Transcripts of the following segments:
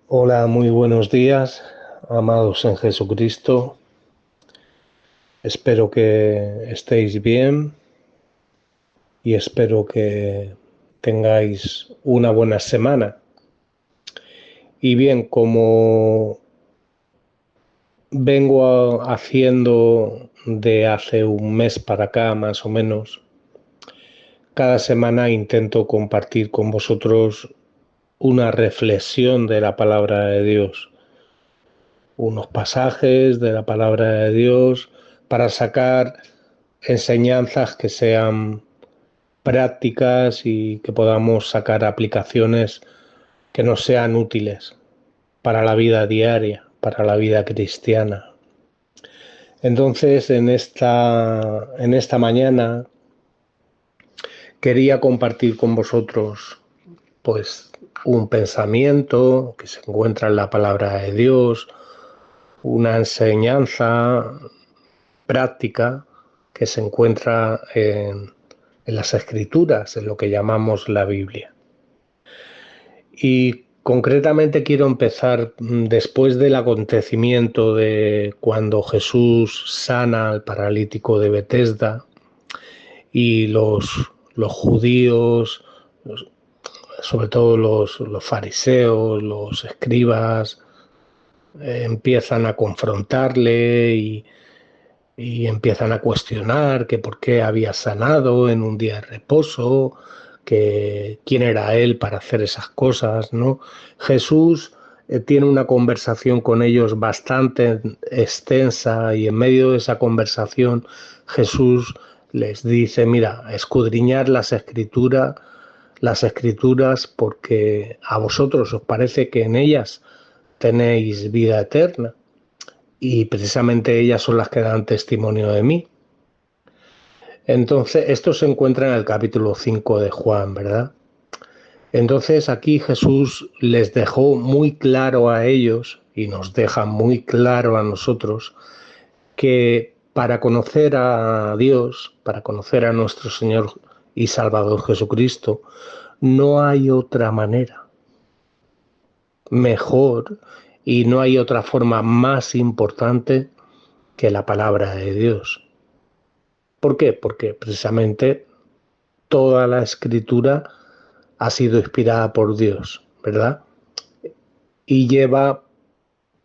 Hola, muy buenos días, amados en Jesucristo. Espero que estéis bien y espero que tengáis una buena semana. Y bien, como haciendo de hace un mes para acá, más o menos, cada semana intento compartir con vosotros una reflexión de la palabra de Dios, unos pasajes de la palabra de Dios para sacar enseñanzas que sean prácticas y que podamos sacar aplicaciones que nos sean útiles para la vida diaria, para la vida cristiana. Entonces, en esta mañana quería compartir con vosotros pues un pensamiento que se encuentra en la palabra de Dios, una enseñanza práctica que se encuentra en las Escrituras, en lo que llamamos la Biblia. Y concretamente quiero empezar después del acontecimiento de cuando Jesús sana al paralítico de Betesda y los judíos, sobre todo los fariseos, los escribas, empiezan a confrontarle y empiezan a cuestionar que por qué había sanado en un día de reposo, que quién era él para hacer esas cosas, ¿no? Jesús tiene una conversación con ellos bastante extensa y en medio de esa conversación Jesús les dice, mira, escudriñad las escrituras porque a vosotros os parece que en ellas tenéis vida eterna y precisamente ellas son las que dan testimonio de mí. Entonces, esto se encuentra en el capítulo 5 de Juan, ¿verdad? Entonces aquí Jesús les dejó muy claro a ellos y nos deja muy claro a nosotros que para conocer a Dios, para conocer a nuestro Señor y Salvador Jesucristo, no hay otra manera mejor y no hay otra forma más importante que la palabra de Dios. ¿Por qué? Porque precisamente toda la escritura ha sido inspirada por Dios, ¿verdad? Y lleva,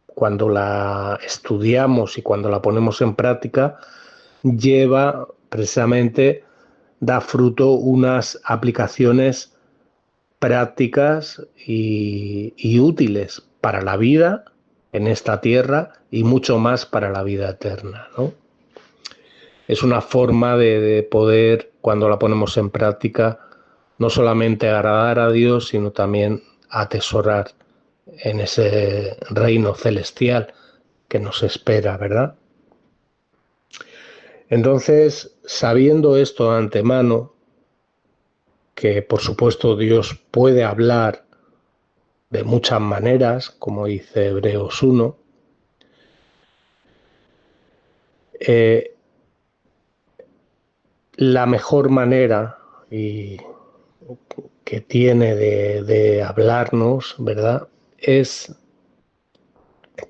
cuando la estudiamos y cuando la ponemos en práctica, lleva precisamente, da fruto unas aplicaciones prácticas y útiles para la vida en esta tierra y mucho más para la vida eterna, ¿no? Es una forma de poder, cuando la ponemos en práctica, no solamente agradar a Dios, sino también atesorar en ese reino celestial que nos espera, ¿verdad? Entonces, sabiendo esto de antemano, que por supuesto Dios puede hablar de muchas maneras, como dice Hebreos 1, eh, la mejor manera y que tiene de hablarnos, ¿verdad? Es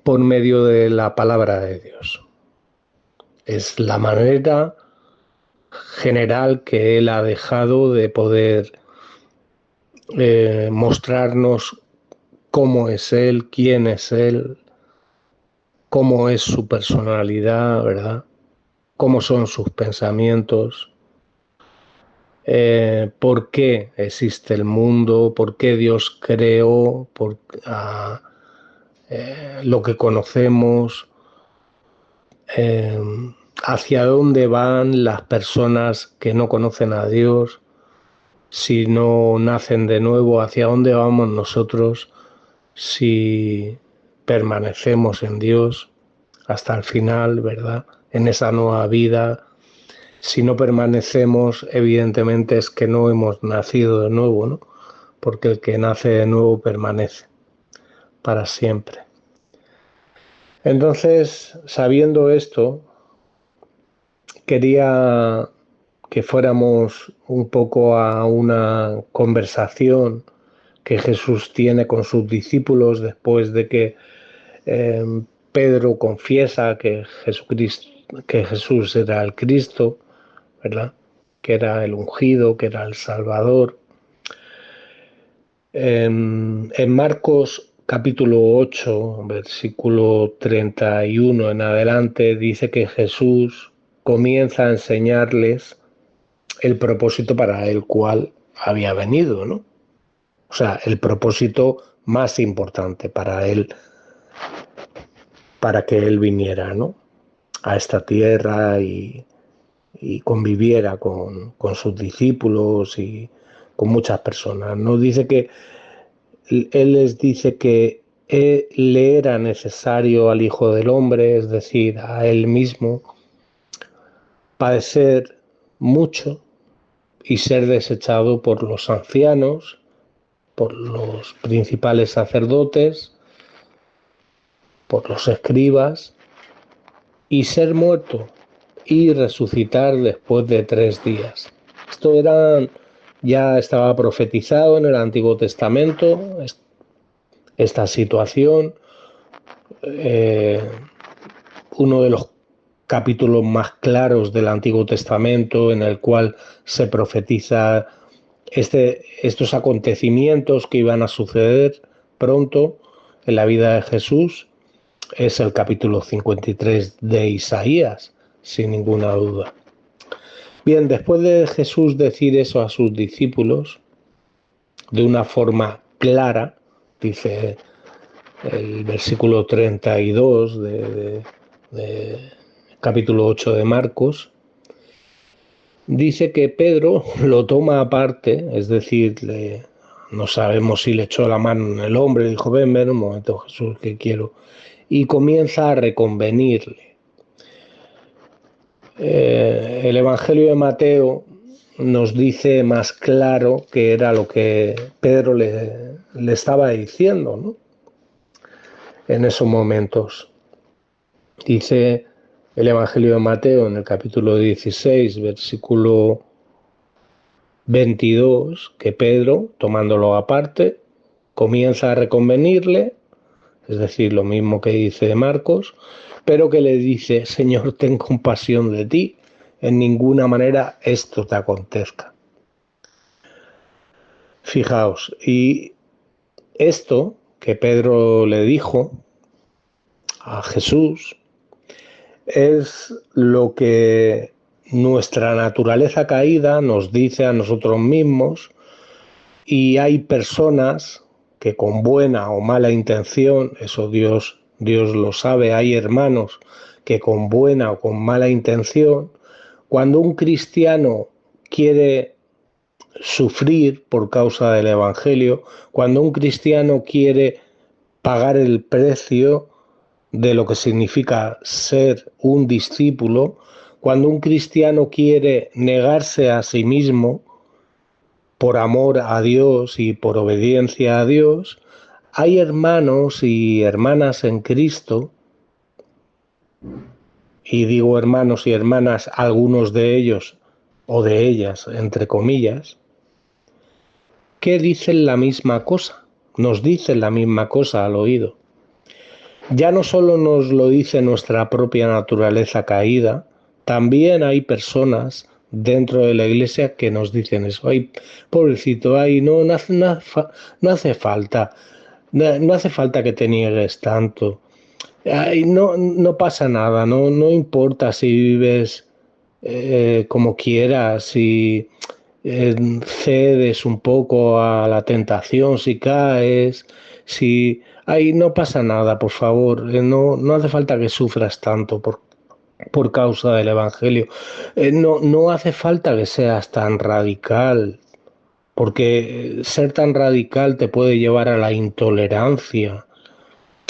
por medio de la palabra de Dios. Es la manera general que Él ha dejado de poder mostrarnos cómo es Él, quién es Él, cómo es su personalidad, ¿verdad? Cómo son sus pensamientos, por qué existe el mundo, por qué Dios creó, lo que conocemos, eh, hacia dónde van las personas que no conocen a Dios, si no nacen de nuevo, hacia dónde vamos nosotros si permanecemos en Dios hasta el final, ¿verdad? En esa nueva vida. Si no permanecemos, evidentemente es que no hemos nacido de nuevo, ¿no? Porque el que nace de nuevo permanece para siempre. Entonces, sabiendo esto, quería que fuéramos un poco a una conversación que Jesús tiene con sus discípulos después de que Pedro confiesa que Jesús era el Cristo, ¿verdad? Que era el ungido, que era el Salvador. En Marcos capítulo 8, versículo 31 en adelante, dice que Jesús comienza a enseñarles el propósito para el cual había venido, ¿no? O sea, el propósito más importante para él, para que él viniera, ¿no? A esta tierra y conviviera con sus discípulos y con muchas personas. Nos dice que él les dice que le era necesario al Hijo del Hombre, es decir, a él mismo, padecer mucho y ser desechado por los ancianos, por los principales sacerdotes, por los escribas, y ser muerto y resucitar después de 3 días. Esto ya estaba profetizado en el Antiguo Testamento, esta situación. Uno de los capítulos más claros del Antiguo Testamento en el cual se profetiza estos acontecimientos que iban a suceder pronto en la vida de Jesús es el capítulo 53 de Isaías, sin ninguna duda. Bien, después de Jesús decir eso a sus discípulos de una forma clara, dice el versículo 32 de capítulo 8 de Marcos, dice que Pedro lo toma aparte, es decir, no sabemos si le echó la mano en el hombro y dijo, ven un momento Jesús, que quiero, y comienza a reconvenirle. El Evangelio de Mateo nos dice más claro que era lo que Pedro le estaba diciendo, ¿no? En esos momentos. Dice el Evangelio de Mateo en el capítulo 16, versículo 22, que Pedro, tomándolo aparte, comienza a reconvenirle, es decir, lo mismo que dice Marcos, pero que le dice, Señor, ten compasión de ti, en ninguna manera esto te acontezca. Fijaos, y esto que Pedro le dijo a Jesús es lo que nuestra naturaleza caída nos dice a nosotros mismos, y hay personas que con buena o mala intención, eso Dios lo sabe, hay hermanos que con buena o con mala intención, cuando un cristiano quiere sufrir por causa del Evangelio, cuando un cristiano quiere pagar el precio de lo que significa ser un discípulo, cuando un cristiano quiere negarse a sí mismo por amor a Dios y por obediencia a Dios, hay hermanos y hermanas en Cristo, y digo hermanos y hermanas, algunos de ellos o de ellas, entre comillas, que dicen la misma cosa, nos dicen la misma cosa al oído. Ya no solo nos lo dice nuestra propia naturaleza caída, también hay personas dentro de la iglesia que nos dicen eso. Ay, pobrecito, ay, no hace falta, no hace falta que te niegues tanto. Ay, no pasa nada, no importa si vives como quieras, si cedes un poco a la tentación, si caes, si... Ay, no pasa nada, por favor, no hace falta que sufras tanto por causa del Evangelio. No hace falta que seas tan radical, porque ser tan radical te puede llevar a la intolerancia.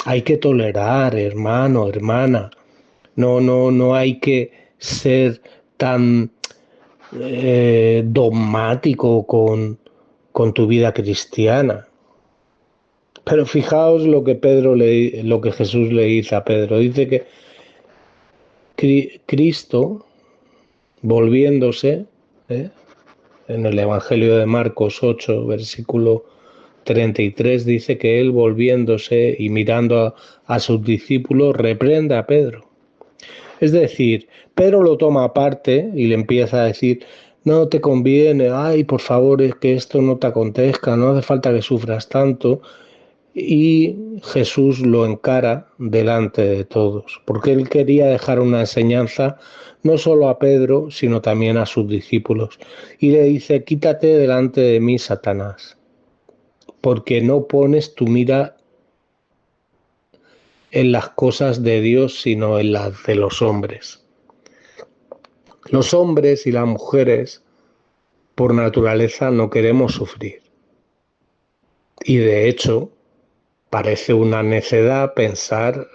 Hay que tolerar, hermano, hermana. No hay que ser tan dogmático con tu vida cristiana. Pero fijaos lo que Jesús le dice a Pedro. Dice que Cristo, volviéndose, en el Evangelio de Marcos 8, versículo 33 dice que él, volviéndose y mirando a sus discípulos, reprende a Pedro. Es decir, Pedro lo toma aparte y le empieza a decir: no te conviene, ay, por favor, es que esto no te acontezca, no hace falta que sufras tanto. Y Jesús lo encara delante de todos, porque él quería dejar una enseñanza no solo a Pedro, sino también a sus discípulos. Y le dice: quítate delante de mí, Satanás, porque no pones tu mira en las cosas de Dios, sino en las de los hombres. Los hombres y las mujeres, por naturaleza, no queremos sufrir. Y de hecho, parece una necedad pensar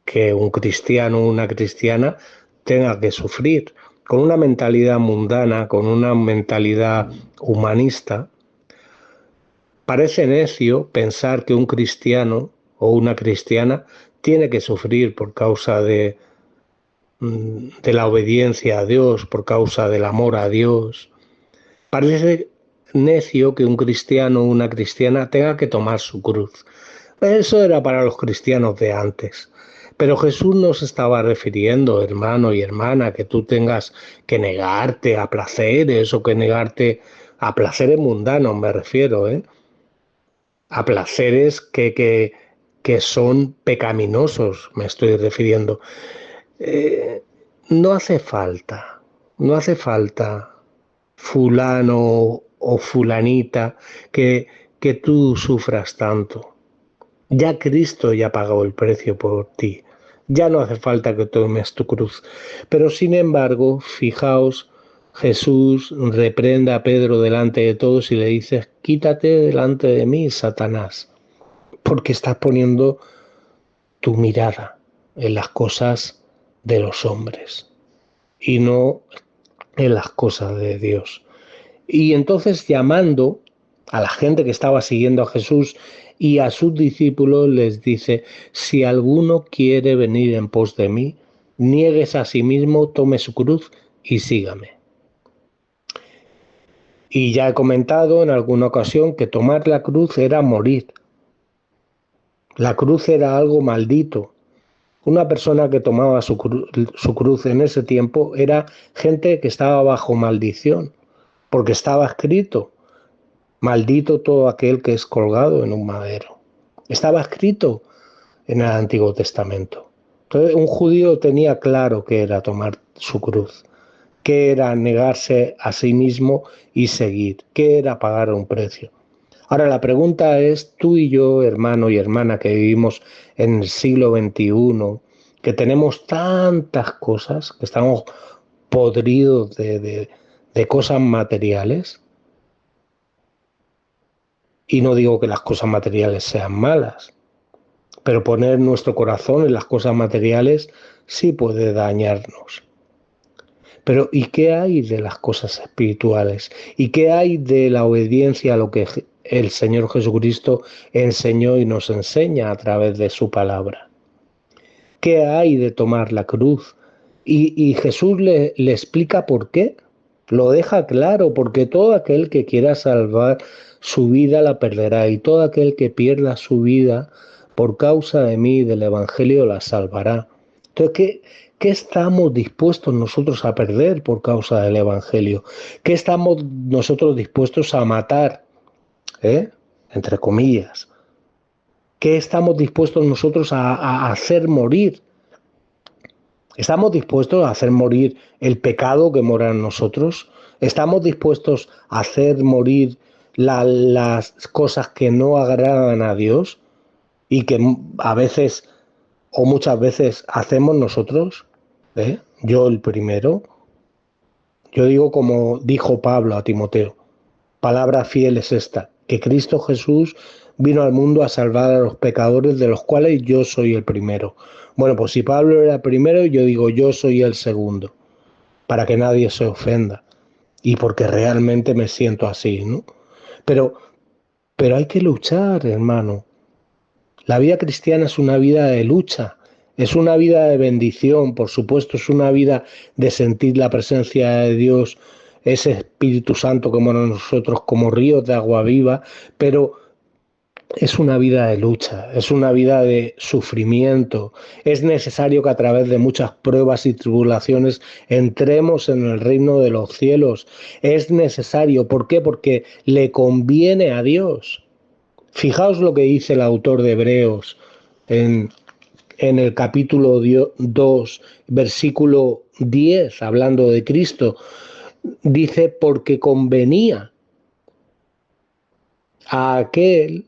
que un cristiano o una cristiana tenga que sufrir. Con una mentalidad mundana, con una mentalidad humanista, parece necio pensar que un cristiano o una cristiana tiene que sufrir por causa de la obediencia a Dios, por causa del amor a Dios. Parece necio que un cristiano o una cristiana tenga que tomar su cruz. Eso era para los cristianos de antes. Pero Jesús no se estaba refiriendo, hermano y hermana, que tú tengas que negarte a placeres o que negarte a placeres mundanos, me refiero, a placeres que son pecaminosos, me estoy refiriendo. No hace falta fulano o fulanita que tú sufras tanto. Ya Cristo ya pagó el precio por ti. Ya no hace falta que tomes tu cruz. Pero sin embargo, fijaos, Jesús reprende a Pedro delante de todos y le dice: quítate delante de mí, Satanás, porque estás poniendo tu mirada en las cosas de los hombres y no en las cosas de Dios. Y entonces, llamando a la gente que estaba siguiendo a Jesús y a sus discípulos, les dice: si alguno quiere venir en pos de mí, niéguese a sí mismo, tome su cruz y sígame. Y ya he comentado en alguna ocasión que tomar la cruz era morir. La cruz era algo maldito. Una persona que tomaba su cruz en ese tiempo era gente que estaba bajo maldición, porque estaba escrito: maldito todo aquel que es colgado en un madero. Estaba escrito en el Antiguo Testamento. Entonces, un judío tenía claro qué era tomar su cruz, qué era negarse a sí mismo y seguir, qué era pagar un precio. Ahora, la pregunta es: tú y yo, hermano y hermana, que vivimos en el siglo XXI, que tenemos tantas cosas, que estamos podridos de cosas materiales, y no digo que las cosas materiales sean malas, pero poner nuestro corazón en las cosas materiales sí puede dañarnos. Pero ¿y qué hay de las cosas espirituales? ¿Y qué hay de la obediencia a lo que el Señor Jesucristo enseñó y nos enseña a través de su palabra? ¿Qué hay de tomar la cruz? Y Jesús le explica por qué. Lo deja claro: porque todo aquel que quiera salvar su vida la perderá, y todo aquel que pierda su vida por causa de mí y del Evangelio la salvará. Entonces, ¿qué estamos dispuestos nosotros a perder por causa del Evangelio? ¿Qué estamos nosotros dispuestos a matar? Entre comillas. ¿Qué estamos dispuestos nosotros a hacer morir? ¿Estamos dispuestos a hacer morir el pecado que mora en nosotros? ¿Estamos dispuestos a hacer morir las cosas que no agradan a Dios y que a veces o muchas veces hacemos nosotros? Yo el primero. Yo digo como dijo Pablo a Timoteo: palabra fiel es esta, que Cristo Jesús vino al mundo a salvar a los pecadores, de los cuales yo soy el primero. Bueno, pues si Pablo era el primero, yo digo yo soy el segundo, para que nadie se ofenda, y porque realmente me siento así, ¿no? Pero hay que luchar, hermano. La vida cristiana es una vida de lucha, es una vida de bendición, por supuesto, es una vida de sentir la presencia de Dios ese Espíritu Santo como nosotros, como ríos de agua viva, pero es una vida de lucha, es una vida de sufrimiento. Es necesario que a través de muchas pruebas y tribulaciones entremos en el reino de los cielos. Es necesario, ¿por qué? Porque le conviene a Dios. Fijaos lo que dice el autor de Hebreos en el capítulo 2, versículo 10, hablando de Cristo. Dice, porque convenía a aquel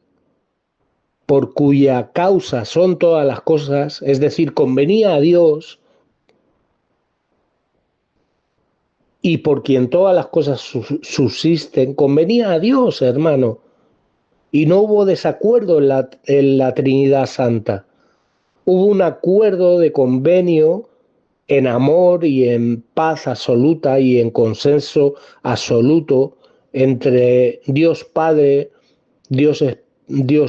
por cuya causa son todas las cosas, es decir, convenía a Dios y por quien todas las cosas subsisten, convenía a Dios, hermano. Y no hubo desacuerdo en la Trinidad Santa. Hubo un acuerdo de convenio en amor y en paz absoluta y en consenso absoluto entre Dios Padre, Dios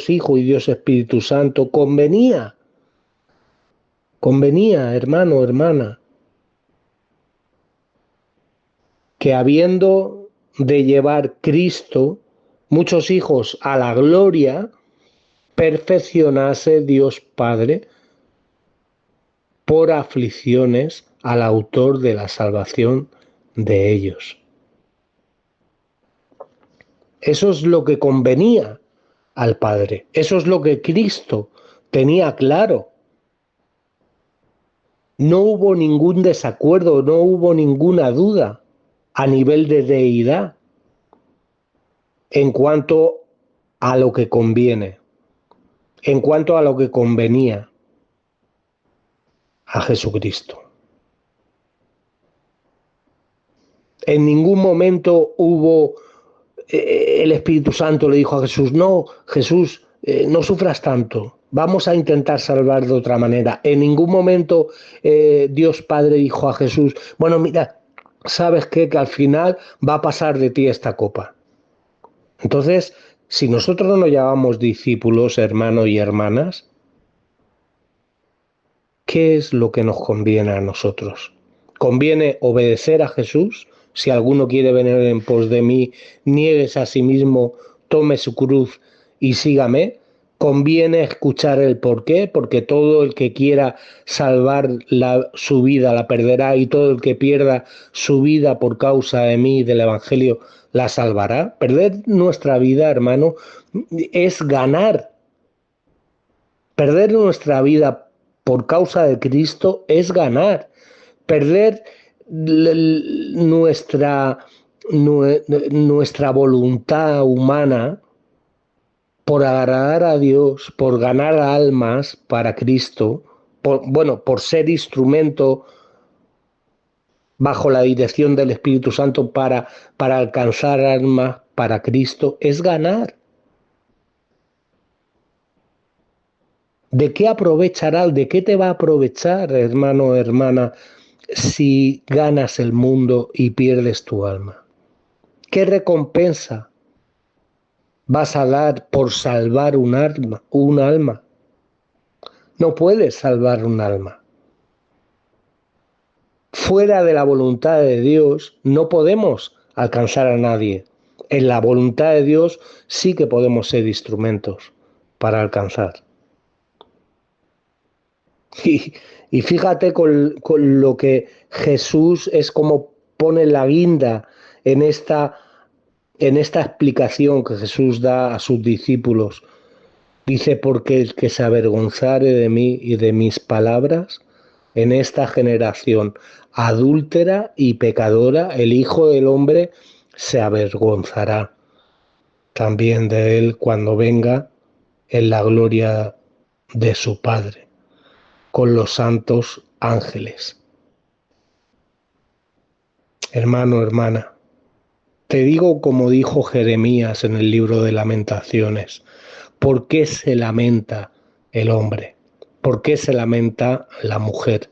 Hijo y Dios Espíritu Santo. Convenía, hermano, hermana, que habiendo de llevar Cristo muchos hijos a la gloria, perfeccionase Dios Padre por aflicciones al autor de la salvación de ellos. Eso es lo que convenía al Padre. Eso es lo que Cristo tenía claro. No hubo ningún desacuerdo, no hubo ninguna duda a nivel de deidad en cuanto a lo que conviene, en cuanto a lo que convenía a Jesucristo. En ningún momento hubo el Espíritu Santo le dijo a Jesús, no, Jesús, no sufras tanto, vamos a intentar salvar de otra manera. En ningún momento Dios Padre dijo a Jesús, bueno, mira, ¿sabes qué? Que al final va a pasar de ti esta copa. Entonces, si nosotros no nos llamamos discípulos, hermanos y hermanas, ¿qué es lo que nos conviene a nosotros? ¿Conviene obedecer a Jesús? Si alguno quiere venir en pos de mí, niéguese a sí mismo, tome su cruz y sígame. Conviene escuchar el por qué, porque todo el que quiera salvar su vida la perderá y todo el que pierda su vida por causa de mí y del Evangelio la salvará. Perder nuestra vida, hermano, es ganar. Perder nuestra vida por causa de Cristo es ganar. Perder nuestra voluntad humana por agradar a Dios, por ganar almas para Cristo, por ser instrumento bajo la dirección del Espíritu Santo para alcanzar almas para Cristo, es ganar. ¿De qué aprovechará? ¿De qué te va a aprovechar, hermano o hermana, si ganas el mundo y pierdes tu alma? ¿Qué recompensa vas a dar por salvar un alma? No puedes salvar un alma. Fuera de la voluntad de Dios no podemos alcanzar a nadie. En la voluntad de Dios sí que podemos ser instrumentos para alcanzar. Y fíjate con lo que Jesús es como pone la guinda en esta explicación que Jesús da a sus discípulos. Dice, porque el que se avergonzare de mí y de mis palabras en esta generación adúltera y pecadora, el Hijo del Hombre se avergonzará también de él cuando venga en la gloria de su Padre con los santos ángeles. Hermano, hermana, te digo como dijo Jeremías en el libro de Lamentaciones, ¿por qué se lamenta el hombre? ¿Por qué se lamenta la mujer?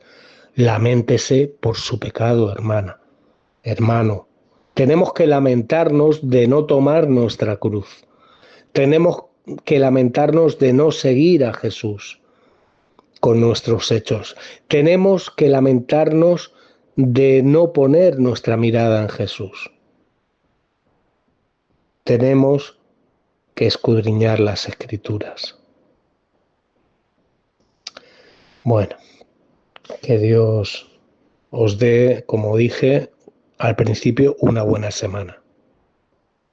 Laméntese por su pecado, hermana, hermano. Tenemos que lamentarnos de no tomar nuestra cruz. Tenemos que lamentarnos de no seguir a Jesús con nuestros hechos. Tenemos que lamentarnos de no poner nuestra mirada en Jesús. tenemos que escudriñar las Escrituras. Bueno, que Dios os dé, como dije al principio, una buena semana.